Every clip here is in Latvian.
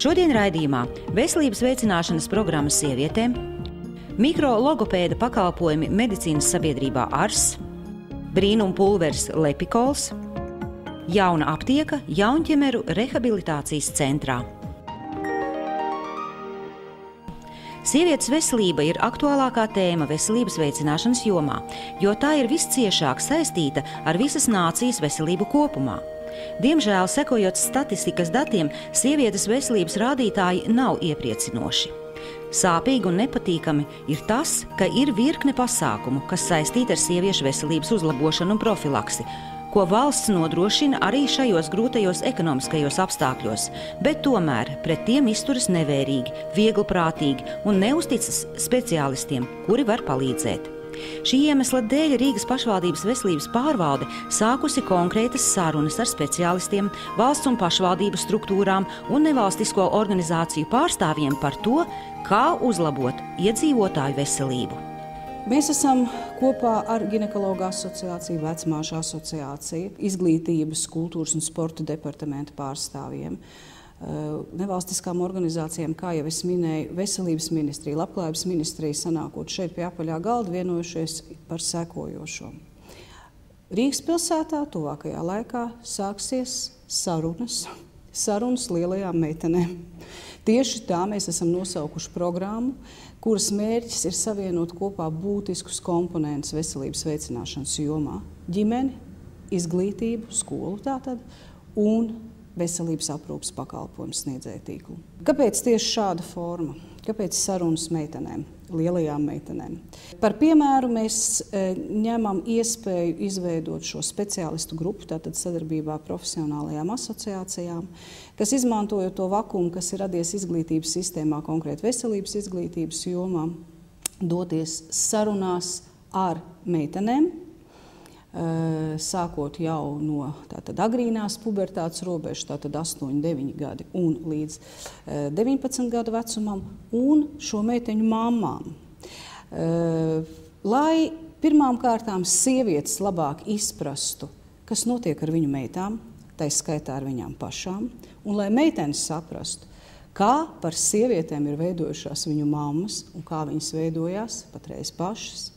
Šodien raidījumā veselības veicināšanas programmas sievietēm, mikrologopēda pakalpojumi medicīnas sabiedrībā ARS, brīnumpulveris Lepikols, jauna aptieka Jaunķemeru rehabilitācijas centrā. Sievietes veselība ir aktuālākā tēma veselības veicināšanas jomā, jo tā ir visciešāk saistīta ar visas nācijas veselību kopumā. Diemžēl, sekojot statistikas datiem, sievietes veselības rādītāji nav iepriecinoši. Sāpīgi un nepatīkami ir tas, ka ir virkne pasākumu, kas saistīti ar sieviešu veselības uzlabošanu un profilaksi, ko valsts nodrošina arī šajos grūtajos ekonomiskajos apstākļos, bet tomēr pret tiem izturas nevērīgi, vieglprātīgi un neusticas speciālistiem, kuri var palīdzēt. Šī iemesla dēļ Rīgas pašvaldības veselības pārvalde sākusi konkrētas sarunas ar speciālistiem, valsts un pašvaldību struktūrām un nevalstisko organizāciju pārstāvjiem par to, kā uzlabot iedzīvotāju veselību. Mēs esam kopā ar Ginekologu asociāciju, Vecmāšu asociāciju, Izglītības, kultūras un sporta departamenta pārstāvjiem, nevalstiskām organizācijām, kā jau es minēju, Veselības ministrija, Labklājības ministrija sanākot šeit pie apaļā galda vienojušies par sekojošo. Rīgas pilsētā tuvākajā laikā sāksies sarunas lielajām meitenēm. Tieši tā mēs esam nosaukuši programmu, kuras mērķis ir savienot kopā būtiskus komponentus veselības veicināšanas jomā – ģimeni, izglītību, skolu tātad, un veselības aprūpes pakalpojumu sniedzēju tīklu. Kāpēc tieši šāda forma? Kāpēc sarunas meitenēm, lielajām meitenēm? Par piemēru mēs ņemam iespēju izveidot šo speciālistu grupu, tātad sadarbībā profesionālajām asociācijām, kas izmantojot to vakumu, kas ir radies izglītības sistēmā, konkrēti veselības izglītības jomā, doties sarunās ar meitenēm, sākot jau no tātad agrīnās pubertātes robežas, tātad 8, 9 gadi un līdz 19 gadu vecumam, un šo meiteņu mammām. Lai pirmām kārtām sievietes labāk izprastu, kas notiek ar viņu meitām, tai skaitā ar viņām pašām, un lai meitenes saprastu, kā par sievietēm ir veidojušās viņu mammas un kā viņas veidojās patreiz pašas.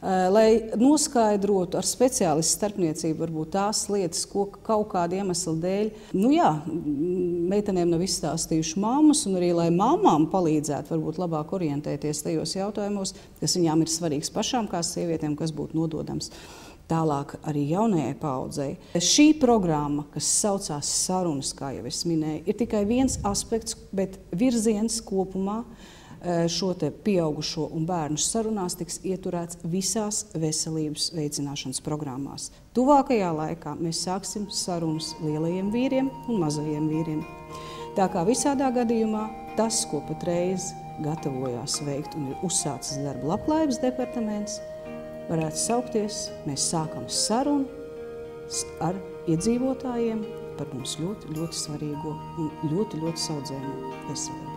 Lai noskaidrotu ar speciālistu starpniecību varbūt tās lietas, ko kaut kāda iemesla dēļ, meitenēm nav izstāstījuši mammas, un arī lai mammām palīdzētu varbūt labāk orientēties tajos jautājumos, kas viņām ir svarīgs pašām kā sievietēm, kas būtu nododams tālāk arī jaunajai paaudzei. Šī programma, kas saucās sarunas, kā jau es minēju, ir tikai viens aspekts, bet virziens kopumā šo te pieaugušo un bērnu sarunās tiks ieturēts visās veselības veicināšanas programmās. Tuvākajā laikā mēs sāksim sarunas lielajiem vīriem un mazajiem vīriem. Tā kā visādā gadījumā tas, ko patreiz gatavojās veikt un ir uzsācis darba Labklājības departaments, varētu saukties, mēs sākam sarunu ar iedzīvotājiem par mums ļoti, ļoti svarīgo un ļoti, ļoti saudzējumu veselību.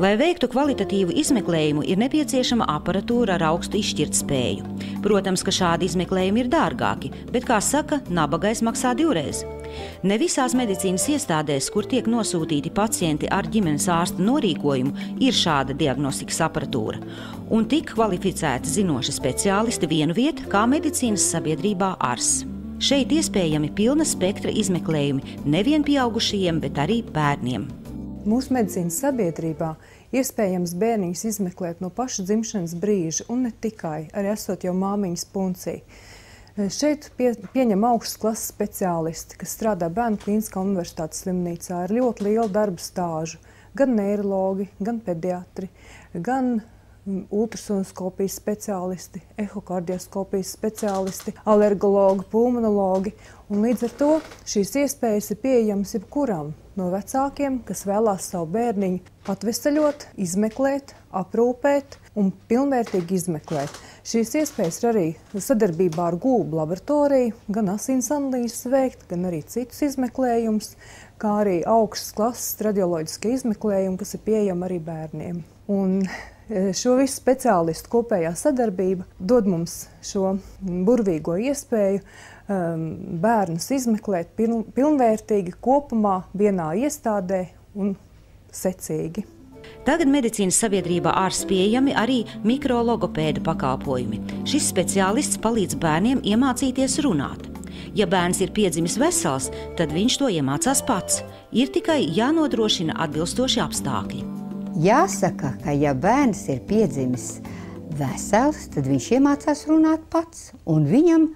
Lai veiktu kvalitatīvu izmeklējumu, ir nepieciešama aparatūra ar augstu izšķirtspēju. Protams, ka šādi izmeklējumi ir dārgāki, bet, kā saka, nabagais maksā divreiz. Ne visās medicīnas iestādēs, kur tiek nosūtīti pacienti ar ģimenes ārsta norīkojumu, ir šāda diagnostikas aparatūra. Un tik kvalificēti zinoši speciālisti vienu vietu kā medicīnas sabiedrībā ARS. Šeit iespējami pilna spektra izmeklējumi nevien pieaugušajiem, bet arī bērniem. Mūsu medicīnas sabiedrībā iespējams bērniņus izmeklēt no paša dzimšanas brīža, un ne tikai, arī esot jau māmiņas puncī. Šeit pieņem augstas klases speciālisti, kas strādā Bērnu klīniskā universitātes slimnīcā ar ļoti lielu darba stāžu. Gan neirologi, gan pediatri, gan ultrasonoskopijas speciālisti, ehokardioskopijas speciālisti, alergologi, pulmonologi. Un līdz ar to šīs iespējas ir pieejamas jebkuram no vecākiem, kas vēlās savu bērniņu atveseļot, izmeklēt, aprūpēt un pilnvērtīgi izmeklēt. Šīs iespējas ir arī sadarbībā ar Gulbu laboratoriju, gan asins analīzes veikt, gan arī citus izmeklējumus, kā arī augstas klases radioloģiskie izmeklējumi, kas ir pieejami arī bērniem. Un šo visu speciālistu kopējā sadarbība dod mums šo burvīgo iespēju bērnus izmeklēt pilnvērtīgi kopumā vienā iestādē un secīgi. Tagad medicīnas sabiedrībā ārsts pieejami arī mikrologopēda pakalpojumi. Šis speciālists palīdz bērniem iemācīties runāt. Ja bērns ir piedzimis vesels, tad viņš to iemācās pats. Ir tikai jānodrošina atbilstoši apstākļi. Jāsaka, ka ja bērns ir piedzimis vesels, tad viņš iemācās runāt pats. Un viņam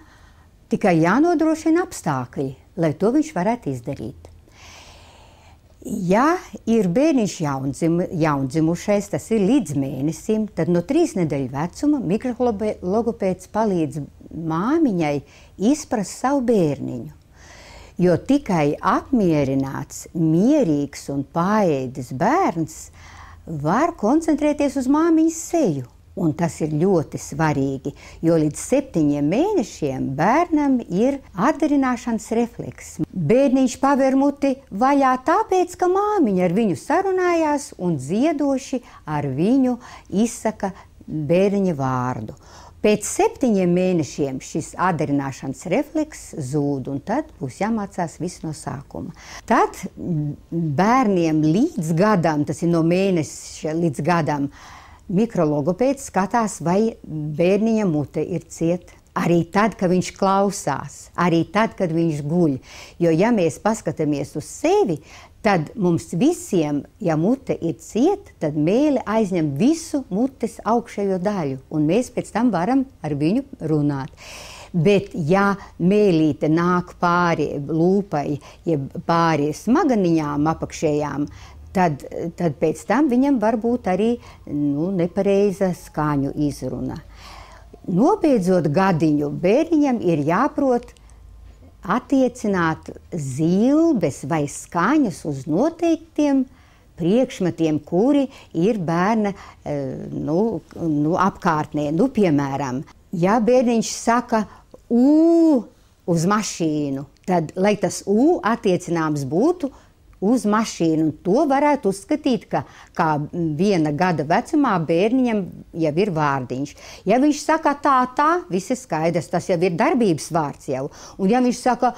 tikai jānodrošina apstākļi, lai to viņš varētu izdarīt. Ja ir bērniņš jaundzimušais, tas ir līdz mēnesim, tad no 3 nedēļu vecuma mikrologopēds palīdz māmiņai izprast savu bērniņu. Jo tikai apmierināts, mierīgs un paēdis bērns var koncentrēties uz māmiņas seju. Un tas ir ļoti svarīgi, jo līdz 7 mēnešiem bērnam ir atdarināšanas refleks. Bērniņš paver muti vaļā tāpēc, ka māmiņa ar viņu sarunājās un dziedoši ar viņu izsaka bērniņa vārdu. Pēc 7 mēnešiem šis atdarināšanas refleks zūd, un tad būs jāmācās viss no sākuma. Tad bērniem līdz gadam, tas ir no mēneša līdz gadam, mikrologopēds skatās, vai bērniņa mute ir cieta. Arī tad, kad viņš klausās, arī tad, kad viņš guļ. Jo, ja mēs paskatāmies uz sevi, tad mums visiem, ja mute ir cieta, tad mēle aizņem visu mutes augšējo daļu, un mēs pēc tam varam ar viņu runāt. Bet, ja mēlīte nāk pāri lūpai, ja pāri smaganiņām apakšējām, tad pēc tam viņam var būt arī nepareiza skaņu izruna. Nobeidzot gadiņu, bērniņam ir jāprot attiecināt zilbes vai skaņas uz noteiktiem priekšmetiem, kuri ir bērna apkārtnē. Piemēram, ja bērniņš saka uz mašīnu, tad, lai tas attiecināms būtu uz mašīnu, un to varētu uzskatīt, ka kā 1 gada vecumā bērniņam jau ir vārdiņš. Ja viņš saka tā, viss ir skaidrs, tas jau ir darbības vārds jau. Un ja viņš saka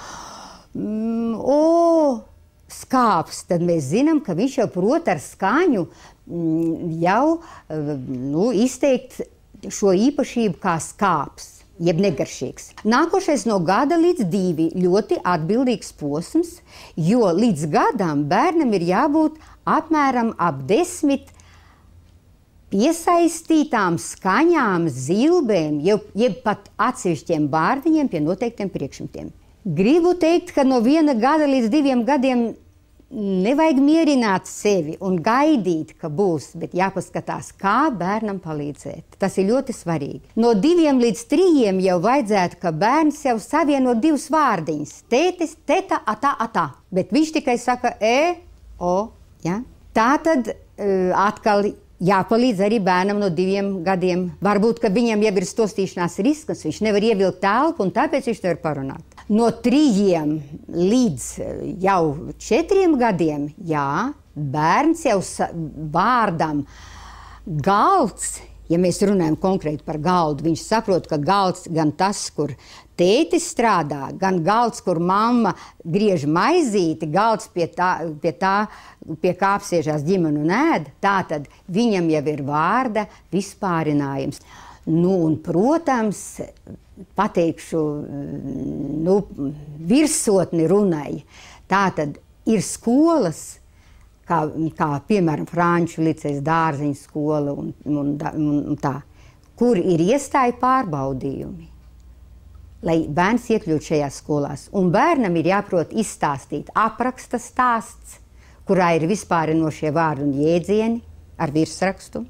skāps, tad mēs zinām, ka viņš jau prot ar skaņu jau izteikt šo īpašību kā skāps, jeb negaršīgs. Nākošais no gada līdz 2 ļoti atbildīgs posms, jo līdz gadam bērnam ir jābūt apmēram ap 10 piesaistītām skaņām, zilbēm, jeb pat atsevišķiem vārdiņiem pie noteiktiem priekšmetiem. Gribu teikt, ka no 1 gada līdz 2 gadiem nevajag mierināt sevi un gaidīt, ka būs, bet jāpaskatās, kā bērnam palīdzēt. Tas ir ļoti svarīgi. No 2 līdz 3 jau vajadzētu, ka bērns jau savieno 2 vārdiņus. Tētis, teta, atā. Bet viņš tikai saka ja? Tā tad atkal jāpalīdz arī bērnam no 2 gadiem. Varbūt, ka viņam jau ir stostīšanās risks, viņš nevar ievilkt telpu un tāpēc viņš nevar parunāt. No 3 līdz jau 4 gadiem, bērns jau vārdam galds, ja mēs runājam konkrēti par galdu, viņš saprot, ka galds gan tas, kur tētis strādā, gan galds, kur mamma griež maizīti, galds pie kā apsēžās ģimene un ēd, tātad viņam jau ir vārda vispārinājums. Un, protams, pateikšu, virsotni runai. Tātad ir skolas, kā piemēram Franču licejas Dārziņu skola un tā, kur ir iestāju pārbaudījumi, lai bērns iekļūt šajās skolās. Un bērnam ir jāprot izstāstīt apraksta stāsts, kurā ir vispārinošie vārdi un jēdzieni ar virsrakstu.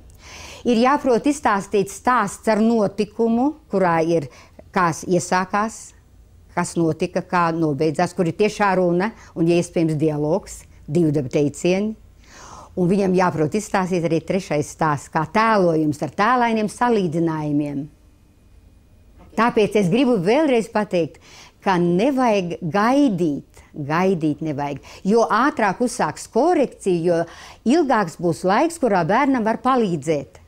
Ir jāprot izstāstīt stāsts ar notikumu, kurā ir kas iesākās, kas notika, kā nobeidzās, kur ir tiešā runa un, ja iespējams, dialogs, 2 teicieni. Un viņam jāprot izstāstīt arī 3. stāsts, kā tēlojums ar tēlainiem salīdzinājumiem. Tāpēc es gribu vēlreiz pateikt, ka nevajag gaidīt nevajag, jo ātrāk uzsāks korekciju, jo ilgāks būs laiks, kurā bērnam var palīdzēt.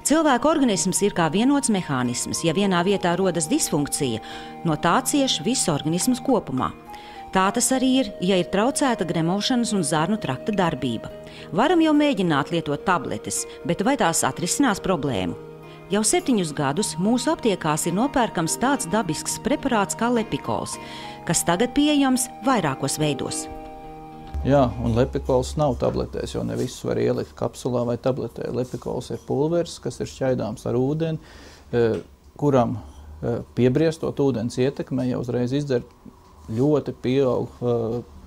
Cilvēka organisms ir kā vienots mehānisms. Ja vienā vietā rodas disfunkcija, no tā cieš viss organisms kopumā. Tā tas arī ir, ja ir traucēta gremošanas un zarnu trakta darbība. Varam jau mēģināt lietot tabletes, bet vai tās atrisinās problēmu? Jau 7 gadus mūsu aptiekās ir nopērkams tāds dabisks preparāts kā lepikols, kas tagad pieejams vairākos veidos. Jā, un lepikols nav tabletēs, jo ne visus var ielikt kapsulā vai tabletē. Lepikols ir pulveris, kas ir šķaidāms ar ūdeni, kuram piebriestot ūdens ietekmē jau uzreiz izdzer ļoti pieaug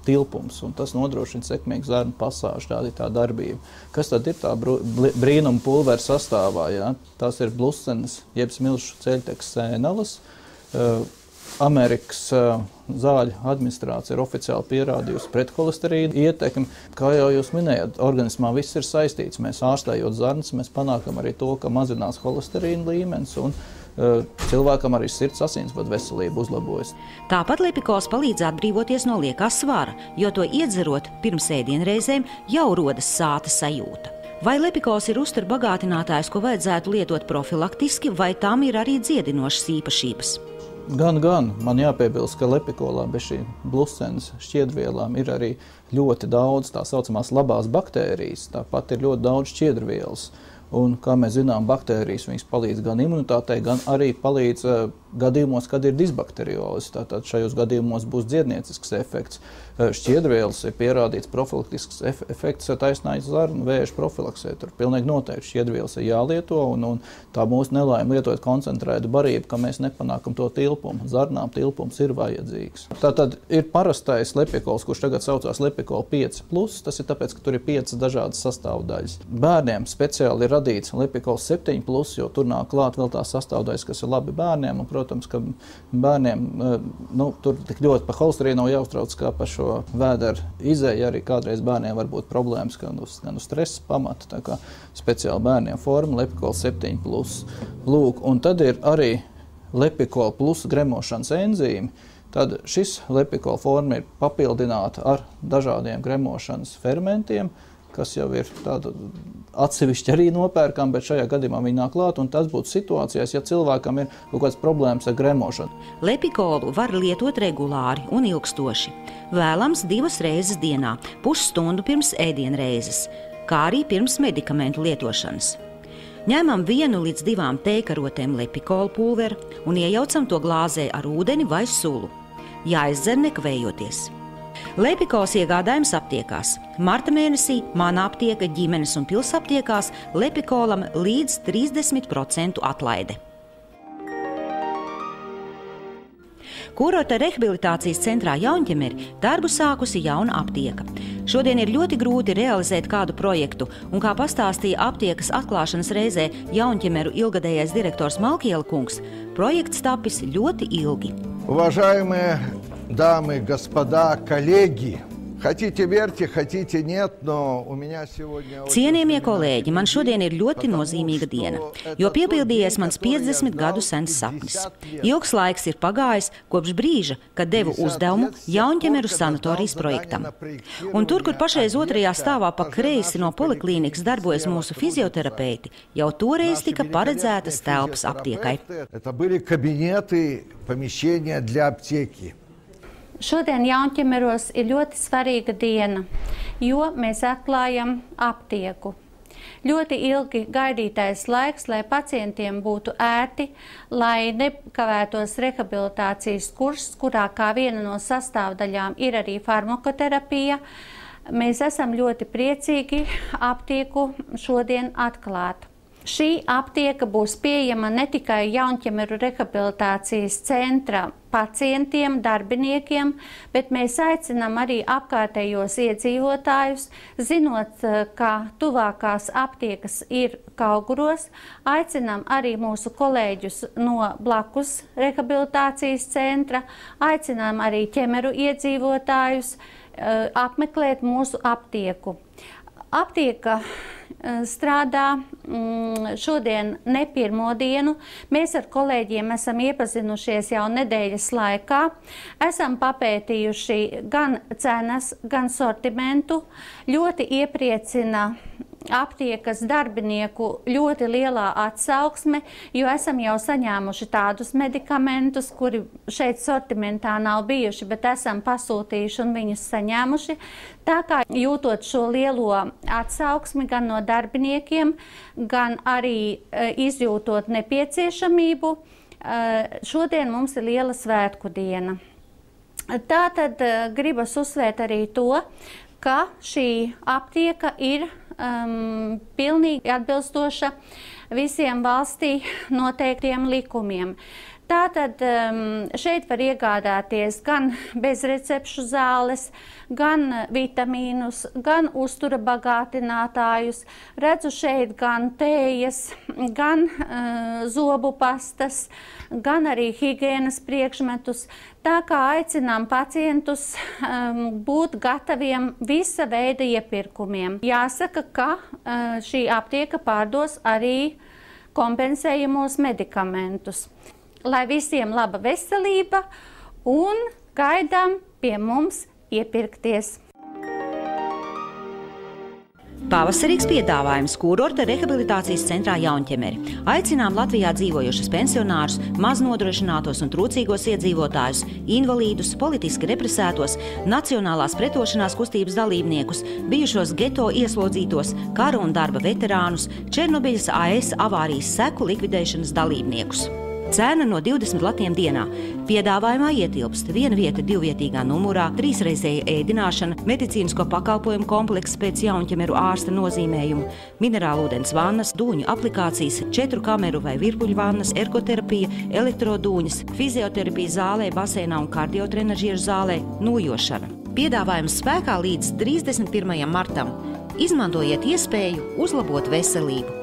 tilpums, un tas nodrošina sekmīgu zarnu pasāžu, tāda ir tā darbība. Kas tad ir tā brīnuma pulvera sastāvā? Jā? Tās ir blusenes, jeb smilšu ceļtekas sēnelas. Amerikas zāļu administrācija ir oficiāli pierādījusi pretholesterīnu ietekmi. Kā jau jūs minējat, organismā viss ir saistīts. Mēs ārstējot zarnas, mēs panākam arī to, ka mazinās holesterīna līmenis, un cilvēkam arī sirds asinsvadu veselība uzlabojas. Tāpat lepikols palīdz atbrīvoties no liekā svara, jo to iedzerot pirms ēdienreizēm jau rodas sāta sajūta. Vai lepikols ir uzturu bagātinātājs, ko vajadzētu lietot profilaktiski, vai tam ir arī dziedinošas īpašības? Gan. Man jāpiebilst, ka lepikolā bez šī blusenes šķiedrvielām ir arī ļoti daudz tā saucamās labās baktērijas, tāpat ir ļoti daudz šķiedrvielas. Un, kā mēs zinām, baktērijas viņas palīdz gan imunitātei, gan arī palīdz gadījumos, kad ir disbakteriozes. Tātad šajos gadījumos būs dziedniecisks efekts. Šķiedrvielas ir pierādīts profilaktisks efekts taisnājas zarnu vēža profilaksē. Tur pilnīgi noteikti šķiedrvielas ir jālieto, un tā mūsu nelaime lietojot koncentrētu barību, ka mēs nepanākam to tilpumu. Zarnām tilpums ir vajadzīgs. Tātad ir parastais lepikols, kurš tagad saucās lepikol 5+, tas ir tāpēc, ka tur ir 5 dažādas sastāvdaļas. Bērniem speciāli ir radīts lepikols 7+, jo tur nāk klāt vēl tās sastāvdaļas, kas ir labi bērniem, un, protams, ka bērniem tur tik ļoti par holesterīnu nav jāuztrauc kā par šo vēderu izēju. Arī kādreiz bērniem var būt problēmas gan uz stresa pamata, tā kā speciāli bērniem forma lepikol 7+. Lūk, un tad ir arī lepikol plus gremošanas enzīmi. Tad šis lepikola forma ir papildināta ar dažādiem gremošanas fermentiem, kas jau ir tāda atsevišķi arī nopērkam, bet šajā gadījumā viņi nāk klāt, un tas būtu situācijās, ja cilvēkam ir kaut kādas problēmas ar gremošanu. Lepikolu var lietot regulāri un ilgstoši. Vēlams 2 reizes dienā, pusstundu pirms ēdienreizes, kā arī pirms medikamentu lietošanas. Ņemam 1 līdz 2 tējkarotēm lepikolu pulveru un iejaucam to glāzē ar ūdeni vai sulu. Jāizdzer nekavējoties. Lepikols iegādājums aptiekās. Marta mēnesī Mana aptieka, ģimenes un pilsaptiekās lepikolam līdz 30% atlaide. Kurorta rehabilitācijas centrā Jaunķemeri darbu sākusi jauna aptieka. Šodien ir ļoti grūti realizēt kādu projektu, un kā pastāstīja aptiekas atklāšanas reizē Jaunķemeru ilgadējais direktors Malkiela kungs, projekts tapis ļoti ilgi. Уважаемые дамы, господа, коллеги, хотите верьте, хотите нет, но у меня сегодня... Cienījamie kolēģi, man šodien ir ļoti nozīmīga diena, jo piepildījies mans 50 gadu sens sapnis. Ilgs laiks ir pagājis kopš brīža, kad devu uzdevumu Jaunķemeru sanatorijas projektam. Un tur, kur pašreiz 2. stāvā pa kreisi no poliklīnikas darbojas mūsu fizioterapeiti, jau toreiz tika paredzētas telpas aptiekai. Это были кабинеты, помещения для аптеки. Šodien Jaunķemeros ir ļoti svarīga diena, jo mēs atklājam aptieku. Ļoti ilgi gaidītais laiks, lai pacientiem būtu ērti, lai nekavētos rehabilitācijas kurs, kurā kā viena no sastāvdaļām ir arī farmakoterapija. Mēs esam ļoti priecīgi aptieku šodien atklāt. Šī aptieka būs pieejama ne tikai Jaunķemeru rehabilitācijas centra pacientiem, darbiniekiem, bet mēs aicinām arī apkārtējos iedzīvotājus, zinot, ka tuvākās aptiekas ir Kauguros, aicinām arī mūsu kolēģus no blakus rehabilitācijas centra, aicinām arī Ķemeru iedzīvotājus apmeklēt mūsu aptieku. Aptieka strādā šodien ne pirmo dienu. Mēs ar kolēģiem esam iepazinušies jau nedēļas laikā. Esam papētījuši gan cenas, gan sortimentu. Ļoti iepriecina aptiekas darbinieku ļoti lielā atsauksme, jo esam jau saņēmuši tādus medikamentus, kuri šeit sortimentā nav bijuši, bet esam pasūtījuši un viņus saņēmuši. Tā kā jūtot šo lielo atsauksmi gan no darbiniekiem, gan arī izjūtot nepieciešamību, šodien mums ir liela svētku diena. Tātad gribas uzsvērt arī to, ka šī aptieka ir pilnīgi atbilstoša visiem valstī noteiktiem likumiem. Tātad šeit var iegādāties gan bezrecepšu zāles, gan vitamīnus, gan uztura bagātinātājus. Redzu šeit gan tējas, gan zobu pastas, gan arī higienas priekšmetus. Tā kā aicinām pacientus būt gataviem visa veida iepirkumiem. Jāsaka, ka šī aptieka pārdos arī kompensējamos medikamentus. Lai visiem laba veselība un gaidām pie mums iepirkties. Pavasarīgs piedāvājums kurorta rehabilitācijas centrā Jaunķemeri. Aicinām Latvijā dzīvojošus pensionārus, maznodrošinātos un trūcīgos iedzīvotājus, invalīdus, politiski represētos, nacionālās pretošanās kustības dalībniekus, bijušos geto ieslodzītos, kara un darba veterānus, Černobiļas AES avārijas seku likvidēšanas dalībniekus. Cena no 20 latiem dienā. Piedāvājumā ietilpst 1 vieta 2-vietīgā numurā, 3-reizēja ēdināšana, medicīnisko pakalpojumu komplekss pēc Jaunķemeru ārsta nozīmējumu, minerālūdens vannas, dūņu aplikācijas, 4 kameru vai virpuļu vannas, ergoterapija, elektrodūņas, fizioterapija zālē, baseinā un kardiotrenažieru zālē, nojošana. Piedāvājums spēkā līdz 31. martam. Izmantojiet iespēju uzlabot veselību.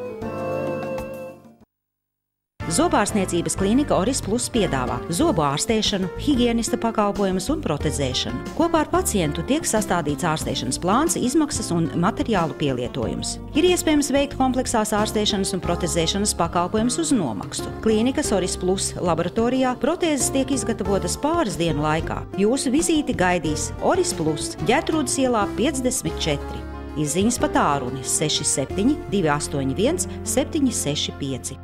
Zobārstniecības klīnika Oris Plus piedāvā zobu ārstēšanu, higienista pakalpojumus un protezēšanu. Kopā ar pacientu tiek sastādīts ārstēšanas plāns, izmaksas un materiālu pielietojums. Ir iespējams veikt kompleksās ārstēšanas un protezēšanas pakalpojumus uz nomaksu. Klīnikas Oris Plus laboratorijā protēzes tiek izgatavotas pāris dienu laikā. Jūsu vizīti gaidīs Oris Plus, Ģertrūdes ielā 54. Izziņas pa tālruni 67 281 765.